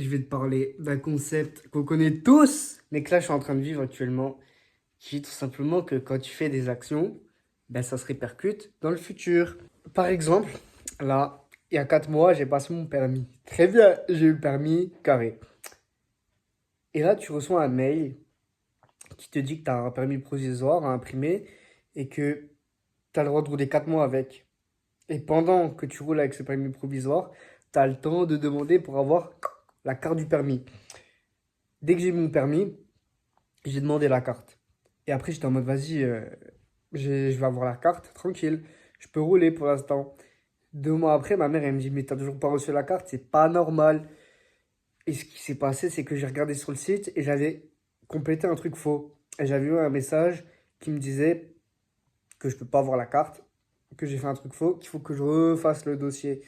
je vais te parler d'un concept qu'on connaît tous, mais que là, je suis en train de vivre actuellement, qui est tout simplement que quand tu fais des actions, ben, ça se répercute dans le futur. Par exemple, là, il y a 4 mois, j'ai passé mon permis. Très bien, j'ai eu le permis carré. Et là, tu reçois un mail qui te dit que tu as un permis provisoire à imprimer et que tu as le droit de rouler 4 mois avec. Et pendant que tu roules avec ce permis provisoire, tu as le temps de demander pour avoir la carte du permis. Dès que j'ai eu mon permis, j'ai demandé la carte. Et après, j'étais en mode, vas-y, je vais avoir la carte, tranquille. Je peux rouler pour l'instant. 2 mois après, ma mère, elle me dit, mais t'as toujours pas reçu la carte, c'est pas normal. Et ce qui s'est passé, c'est que j'ai regardé sur le site et j'avais complété un truc faux. Et j'avais eu un message qui me disait que je peux pas avoir la carte, que j'ai fait un truc faux, qu'il faut que je refasse le dossier.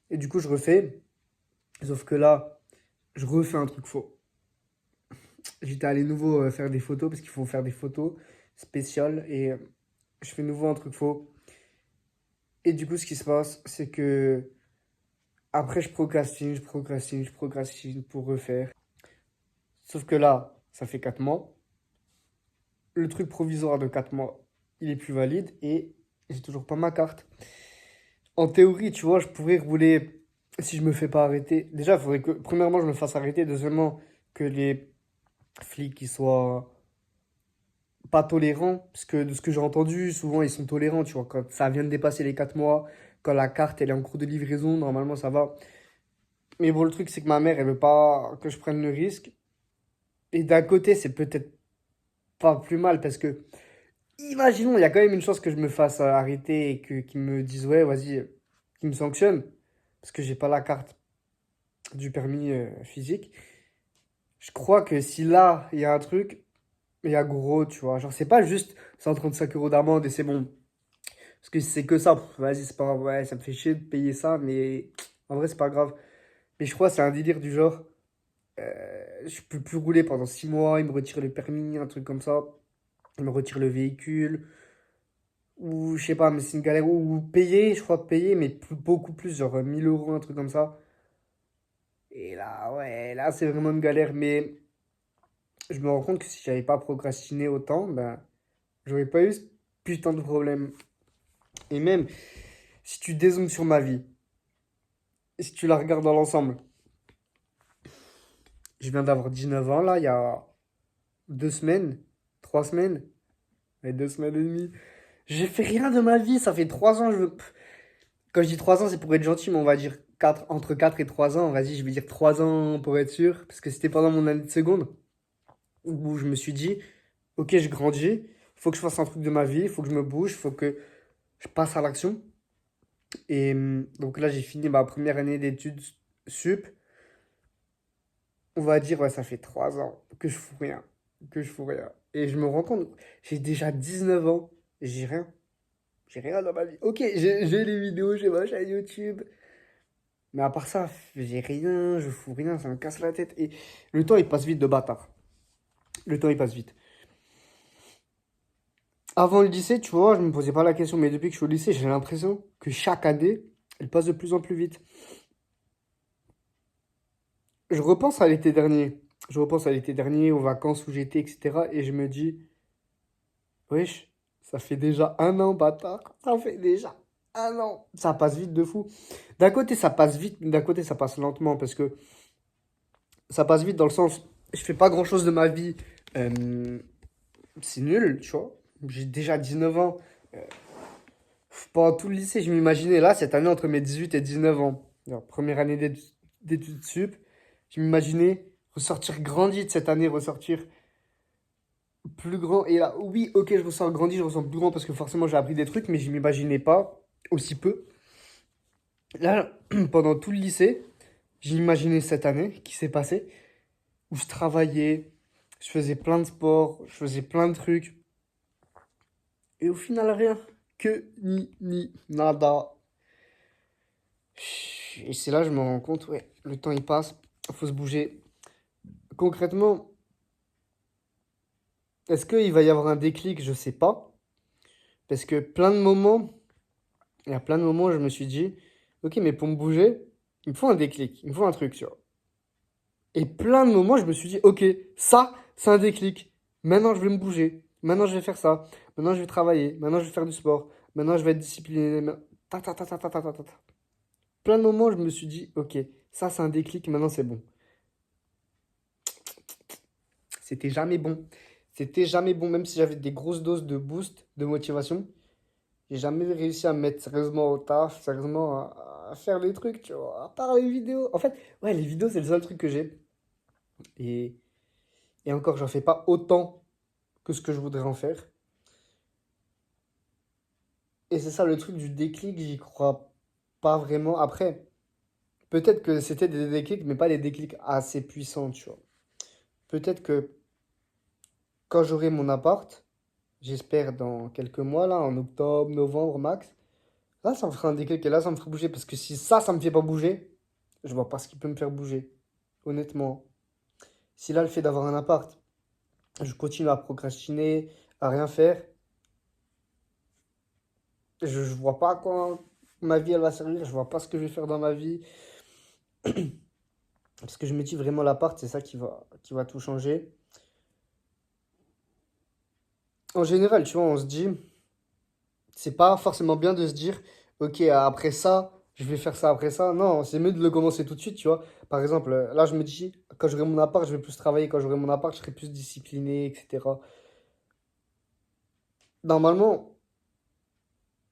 Et du coup, je refais. Sauf que là, je refais un truc faux. J'étais allé nouveau faire des photos parce qu'il faut faire des photos spéciales et je fais nouveau un truc faux. Et du coup, ce qui se passe, c'est que après, je procrastine pour refaire. Sauf que là, ça fait 4 mois. Le truc provisoire de 4 mois, il est plus valide et j'ai toujours pas ma carte. En théorie, tu vois, je pourrais rouler si je me fais pas arrêter. Déjà, il faudrait que, premièrement, je me fasse arrêter. Deuxièmement, que les flics ils soient pas tolérants, parce que de ce que j'ai entendu, souvent ils sont tolérants, tu vois, quand ça vient de dépasser les 4 mois, quand la carte elle est en cours de livraison, normalement ça va. Mais bon, le truc c'est que ma mère elle veut pas que je prenne le risque. Et d'un côté, c'est peut-être pas plus mal, parce que, imaginons, il y a quand même une chance que je me fasse arrêter et que qu'ils me disent, ouais, vas-y, qu'ils me sanctionnent, parce que j'ai pas la carte du permis physique. Je crois que si là, il y a un truc, il y a gros, tu vois. Genre, c'est pas juste 135 euros d'amende et c'est bon. Parce que si c'est que ça, vas-y, c'est pas grave, ouais, ça me fait chier de payer ça, mais en vrai, c'est pas grave. Mais je crois que c'est un délire du genre, je peux plus rouler pendant 6 mois, ils me retirent le permis, un truc comme ça, ils me retirent le véhicule, ou je sais pas, mais c'est une galère, ou payer, je crois payer, mais beaucoup plus, genre 1000 euros, un truc comme ça. Et là, ouais, là, c'est vraiment une galère, mais je me rends compte que si j'avais pas procrastiné autant, ben, j'aurais pas eu ce putain de problème. Et même, si tu dézoomes sur ma vie, et si tu la regardes dans l'ensemble, je viens d'avoir 19 ans, là, il y a 2 semaines, 3 semaines, et 2 semaines et demie. J'ai fait rien de ma vie, ça fait 3 ans. Quand je dis 3 ans, c'est pour être gentil, mais on va dire 4 entre 4 et 3 ans. Vas-y, je vais dire 3 ans pour être sûr, parce que c'était pendant mon année de seconde où je me suis dit, ok, je grandis, faut que je fasse un truc de ma vie, faut que je me bouge, faut que je passe à l'action. Et donc là, j'ai fini ma première année d'études sup. On va dire, ouais, ça fait 3 ans que je fous rien. Que je fous rien. Et je me rends compte, j'ai déjà 19 ans. J'ai rien. J'ai rien dans ma vie. Ok, j'ai les vidéos, j'ai ma chaîne YouTube. Mais à part ça, j'ai rien, je fous rien, ça me casse la tête. Et le temps, il passe vite de bâtard. Le temps, il passe vite. Avant le lycée, tu vois, je me posais pas la question, mais depuis que je suis au lycée, j'ai l'impression que chaque année, elle passe de plus en plus vite. Je repense à l'été dernier. Je repense à l'été dernier, aux vacances où j'étais, etc. Et je me dis, wesh, ça fait déjà un an, bâtard. Ça fait déjà un an. Ça passe vite de fou. D'un côté, ça passe vite, mais d'un côté, ça passe lentement. Parce que ça passe vite dans le sens, je fais pas grand-chose de ma vie. Euh, c'est nul, tu vois. J'ai déjà 19 ans. Euh, Pendant tout le lycée, je m'imaginais là, cette année, entre mes 18 et 19 ans. Alors, première année d'études sup. Je m'imaginais ressortir grandi de cette année, ressortir plus grand. Et là, oui, ok, je ressens grandi, je ressens plus grand parce que forcément j'ai appris des trucs, mais je m'imaginais pas aussi peu. Là, pendant tout le lycée, j'imaginais cette année qui s'est passée, où je travaillais, je faisais plein de sports, je faisais plein de trucs, et au final, rien. Que ni, nada. Et c'est là que je me rends compte, ouais, le temps il passe, faut se bouger. Concrètement, est-ce qu'il va y avoir un déclic? Je sais pas. Parce que plein de moments, il y a plein de moments où je me suis dit, ok, mais pour me bouger, il me faut un déclic, il me faut un truc, tu vois. Et plein de moments, je me suis dit, ok, ça, c'est un déclic. Maintenant, je vais me bouger. Maintenant, je vais faire ça. Maintenant, je vais travailler. Maintenant, je vais faire du sport. Maintenant, je vais être discipliné. Ta, ta, ta, ta, ta, ta, ta, ta, ta. Plein de moments, je me suis dit, ok, ça, c'est un déclic. Maintenant, c'est bon. C'était jamais bon. C'était jamais bon, même si j'avais des grosses doses de boost, de motivation. J'ai jamais réussi à me mettre sérieusement au taf, sérieusement à faire les trucs, tu vois, à part les vidéos. En fait, ouais, les vidéos, c'est le seul truc que j'ai. Et, et encore, j'en fais pas autant que ce que je voudrais en faire. Et c'est ça le truc du déclic, j'y crois pas vraiment. Après, peut-être que c'était des déclics, mais pas des déclics assez puissants, tu vois. Peut-être que quand j'aurai mon appart, j'espère dans quelques mois, là, en octobre, novembre max, là, ça me fera un déclic et là, ça me fera bouger. Parce que si ça me fait pas bouger, je vois pas ce qui peut me faire bouger. Honnêtement. Si là, le fait d'avoir un appart, je continue à procrastiner, à rien faire, je vois pas à quoi ma vie elle va servir, je vois pas ce que je vais faire dans ma vie. Parce que je me dis vraiment l'appart, c'est ça qui va tout changer. En général, tu vois, on se dit, c'est pas forcément bien de se dire, ok, après ça, je vais faire ça après ça. Non, c'est mieux de le commencer tout de suite, tu vois. Par exemple, là, je me dis, quand j'aurai mon appart, je vais plus travailler. Quand j'aurai mon appart, je serai plus discipliné, etc. Normalement,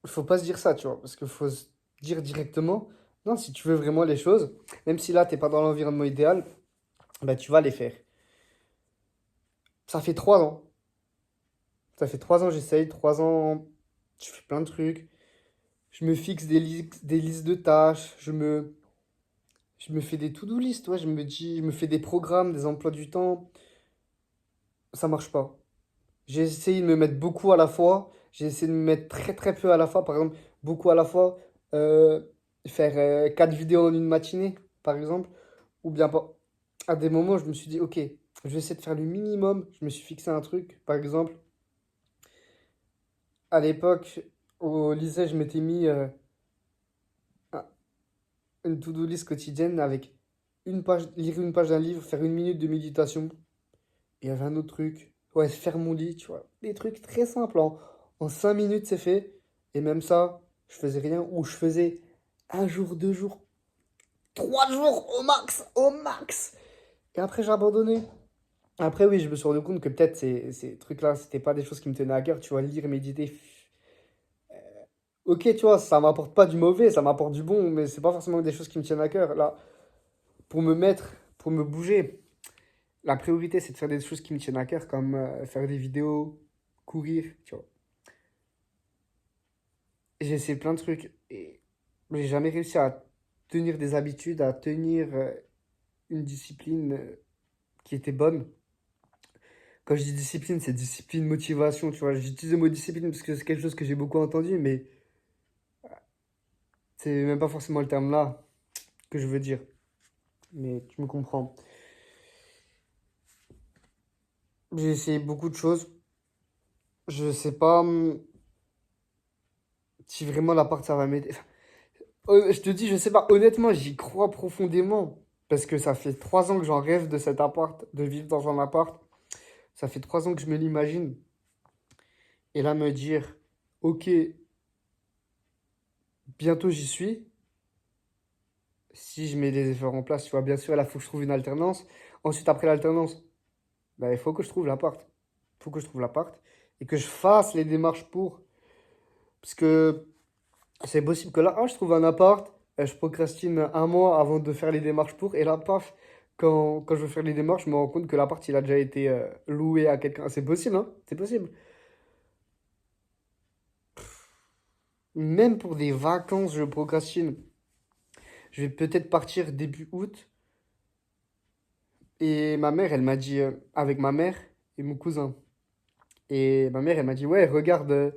il faut pas se dire ça, tu vois. Parce qu'il faut se dire directement, non, si tu veux vraiment les choses, même si là, t'es pas dans l'environnement idéal, bah, tu vas les faire. Ça fait 3 ans. Ça fait 3 ans, j'essaye. 3 ans, je fais plein de trucs. Je me fixe des listes de tâches. Je me fais des to-do list. Ouais, je me fais des programmes, des emplois du temps. Ça marche pas. J'ai essayé de me mettre beaucoup à la fois. J'ai essayé de me mettre très très peu à la fois. Par exemple, beaucoup à la fois. euh, Faire 4 vidéos en une matinée, par exemple. Ou bien pas. À des moments, je me suis dit, ok, je vais essayer de faire le minimum. Je me suis fixé un truc. Par exemple, à l'époque, au lycée, je m'étais mis un- une to-do list quotidienne avec une page, lire une page d'un livre, faire 1 minute de méditation. Et il y avait un autre truc. Ouais, faire mon lit, tu vois. Des trucs très simples. En 5 minutes, c'est fait. Et même ça, je faisais rien. Ou je faisais un jour, 2 jours, 3 jours au max. Au max. Et après, j'ai abandonné. Après, oui, je me suis rendu compte que peut-être ces trucs-là, c'était pas des choses qui me tenaient à cœur. Tu vois, lire et méditer. Ok, tu vois, ça m'apporte pas du mauvais, ça m'apporte du bon, mais c'est pas forcément des choses qui me tiennent à cœur. Là, pour me mettre, pour me bouger, la priorité, c'est de faire des choses qui me tiennent à cœur, comme faire des vidéos, courir, tu vois. J'ai essayé plein de trucs et j'ai jamais réussi à tenir des habitudes, à tenir une discipline qui était bonne. Quand je dis discipline, c'est discipline, motivation, tu vois. J'utilise le mot discipline parce que c'est quelque chose que j'ai beaucoup entendu, mais c'est même pas forcément le terme là que je veux dire. Mais tu me comprends. J'ai essayé beaucoup de choses. Je sais pas si vraiment l'appart ça va m'aider. Je te dis, je sais pas. Honnêtement, j'y crois profondément. Parce que ça fait 3 ans que j'en rêve de cet appart, de vivre dans un appart. Ça fait 3 ans que je me l'imagine. Et là, me dire, ok, bientôt j'y suis. Si je mets les efforts en place, tu vois, bien sûr, là, il faut que je trouve une alternance. Ensuite, après l'alternance, bah, il faut que je trouve l'appart. Il faut que je trouve l'appart. Et que je fasse les démarches pour. Parce que c'est possible que là, je trouve un appart, je procrastine un mois avant de faire les démarches pour, et là, paf, quand je veux faire les démarches, je me rends compte que l'appart, il a déjà été loué à quelqu'un. C'est possible, hein? C'est possible. Même pour des vacances, je procrastine. Je vais peut-être partir début août, et ma mère, elle m'a dit, avec ma mère et mon cousin, et ma mère, elle m'a dit, ouais, regarde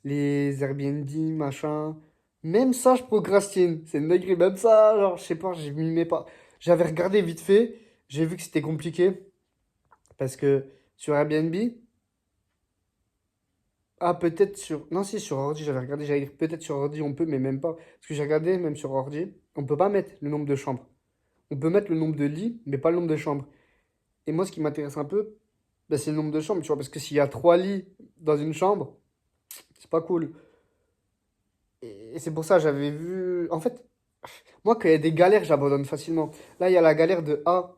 les Airbnb, machin. Même ça, je procrastine. C'est une dinguerie. Même ça, genre, je sais pas, je m'y mets pas. J'avais regardé vite fait. J'ai vu que c'était compliqué. Parce que sur Airbnb, ah, peut-être sur. Non, si, sur ordi, j'avais regardé. J'allais dire peut-être sur ordi, on peut, mais même pas. Parce que j'ai regardé, même sur ordi, on peut pas mettre le nombre de chambres. on peut mettre le nombre de lits, mais pas le nombre de chambres. Et moi, ce qui m'intéresse un peu, bah, c'est le nombre de chambres, tu vois, parce que s'il y a 3 lits dans une chambre, c'est pas cool. Et c'est pour ça, j'avais vu. En fait, moi, quand il y a des galères, j'abandonne facilement. Là, il y a la galère de A.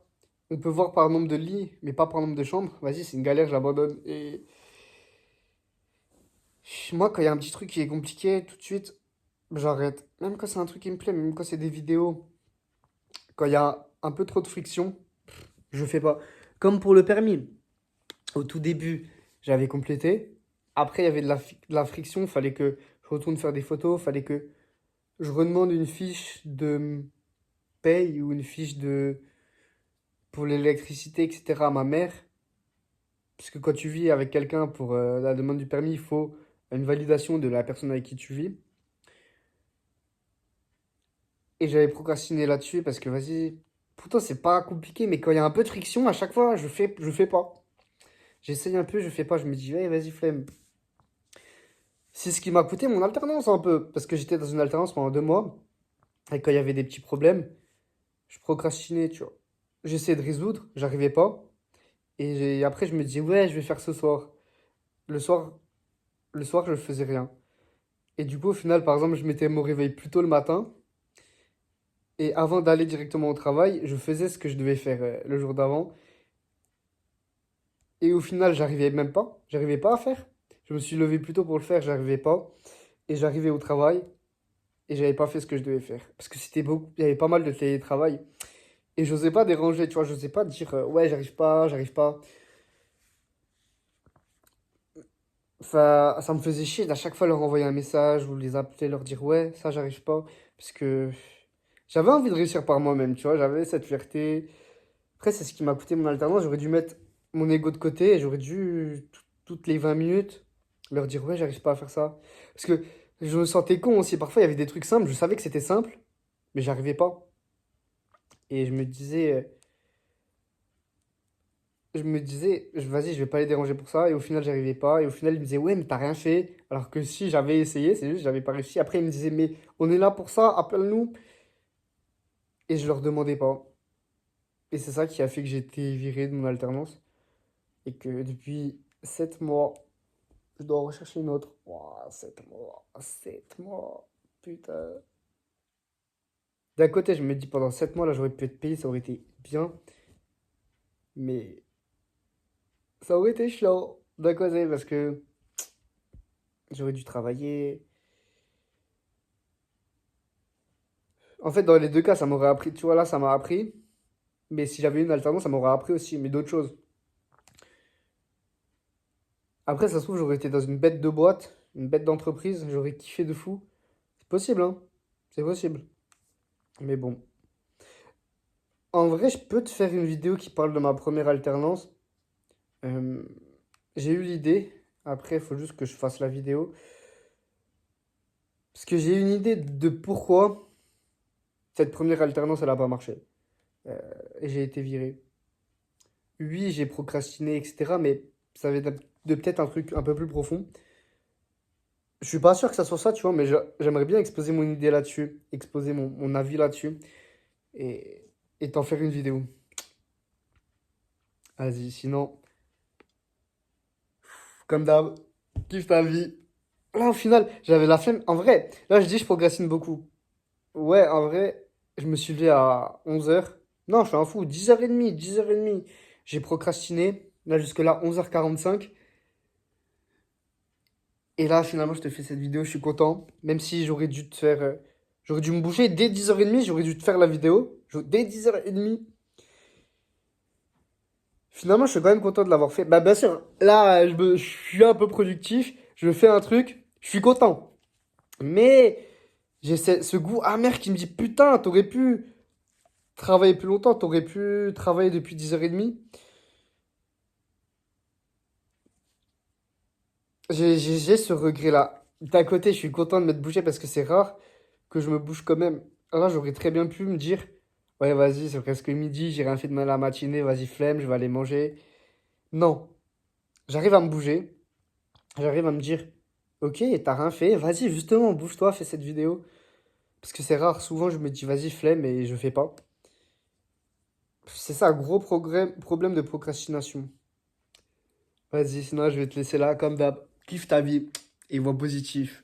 On peut voir par nombre de lits, mais pas par nombre de chambres. Vas-y, c'est une galère, j'abandonne. Et moi, quand il y a un petit truc qui est compliqué, tout de suite, j'arrête. Même quand c'est un truc qui me plaît, même quand c'est des vidéos, quand il y a un peu trop de friction, je fais pas. Comme pour le permis. Au tout début, j'avais complété. Après, il y avait de la friction. Fallait que je retourne faire des photos. Fallait que je redemande une fiche de paye ou une fiche de pour l'électricité, etc. à ma mère. Parce que quand tu vis avec quelqu'un pour la demande du permis, il faut une validation de la personne avec qui tu vis. Et j'avais procrastiné là-dessus parce que vas-y, pourtant c'est pas compliqué, mais quand il y a un peu de friction, à chaque fois, je fais pas. J'essaye un peu, je fais pas. Je me dis, ouais, vas-y, flemme. C'est ce qui m'a coûté mon alternance un peu. Parce que j'étais dans une alternance pendant 2 mois. Et quand il y avait des petits problèmes, je procrastinais, tu vois. J'essayais de résoudre, j'arrivais pas. Et après, je me dis, ouais, je vais faire ce soir. Le soir, le soir, je faisais rien. Et du coup, au final, par exemple, je mettais mon réveil plus tôt le matin. Et avant d'aller directement au travail, je faisais ce que je devais faire le jour d'avant. Et au final, j'arrivais même pas. J'arrivais pas à faire. Je me suis levé plus tôt pour le faire, j'arrivais pas. Et j'arrivais au travail et j'avais pas fait ce que je devais faire. Parce que c'était beaucoup, il y avait pas mal de télétravail. Et j'osais pas déranger, tu vois, j'osais pas dire ouais, j'arrive pas, j'arrive pas. Enfin, ça me faisait chier d'à chaque fois leur envoyer un message ou les appeler, leur dire ouais, ça j'arrive pas. Parce que j'avais envie de réussir par moi-même, tu vois, j'avais cette fierté. Après, c'est ce qui m'a coûté mon alternance. J'aurais dû mettre mon ego de côté et j'aurais dû, toutes les 20 minutes, leur dire ouais, j'arrive pas à faire ça. Parce que je me sentais con aussi. Parfois, il y avait des trucs simples, je savais que c'était simple, mais j'arrivais pas. Et vas-y, je vais pas les déranger pour ça. Et au final, j'arrivais pas. Et au final, ils me disaient, ouais, mais t'as rien fait. Alors que si j'avais essayé, c'est juste, j'avais pas réussi. Après, ils me disaient, mais on est là pour ça, appelle-nous. Et je leur demandais pas. Et c'est ça qui a fait que j'ai été viré de mon alternance. Et que depuis 7 mois, je dois en rechercher une autre. Ouah, 7 mois, 7 mois. Putain. D'un côté, je me dis, pendant 7 mois, là, j'aurais pu être payé, ça aurait été bien. Mais ça aurait été chiant. D'un côté, parce que j'aurais dû travailler. En fait, dans les deux cas, ça m'aurait appris. Tu vois, là, ça m'a appris. Mais si j'avais eu une alternance, ça m'aurait appris aussi, mais d'autres choses. Après, ça se trouve, j'aurais été dans une bête de boîte, une bête d'entreprise, j'aurais kiffé de fou. C'est possible, hein? C'est possible. Mais bon. En vrai, je peux te faire une vidéo qui parle de ma première alternance. Euh, j'ai eu l'idée. Après, il faut juste que je fasse la vidéo. Parce que j'ai une idée de pourquoi cette première alternance, elle n'a pas marché. Euh, et j'ai été viré. Oui, j'ai procrastiné, etc. Mais ça avait de peut-être un truc un peu plus profond. Je suis pas sûr que ça soit ça, tu vois, mais j'aimerais bien exposer mon idée là-dessus, exposer mon avis là-dessus et, et t'en faire une vidéo. Vas-y, sinon, comme d'hab, kiffe ta vie. Là, au final, j'avais la flemme. En vrai, là, je dis je procrastine beaucoup. Ouais, en vrai, je me suis levé à 11 heures. Non, je suis un fou, 10h30, 10h30. J'ai procrastiné, là, jusque-là, 11h45. Et là, finalement, je te fais cette vidéo, je suis content. Même si j'aurais dû te faire. J'aurais dû me bouger dès 10h30, j'aurais dû te faire la vidéo. Dès 10h30. Finalement, je suis quand même content de l'avoir fait. Bah, bien sûr, là, je suis un peu productif. Je fais un truc, je suis content. Mais j'ai ce goût amer qui me dit putain, t'aurais pu travailler plus longtemps, t'aurais pu travailler depuis 10h30. J'ai ce regret-là. D'un côté, je suis content de m'être bougé parce que c'est rare que je me bouge quand même. Là, j'aurais très bien pu me dire, ouais, vas-y, c'est presque midi, j'ai rien fait de mal la matinée, vas-y, flemme, je vais aller manger. Non, j'arrive à me bouger, j'arrive à me dire, ok, t'as rien fait, vas-y, justement, bouge-toi, fais cette vidéo. Parce que c'est rare, souvent je me dis, vas-y, flemme, et je fais pas. C'est ça, gros problème de procrastination. Vas-y, sinon je vais te laisser là, comme d'hab. Kiffe ta vie et vois positif.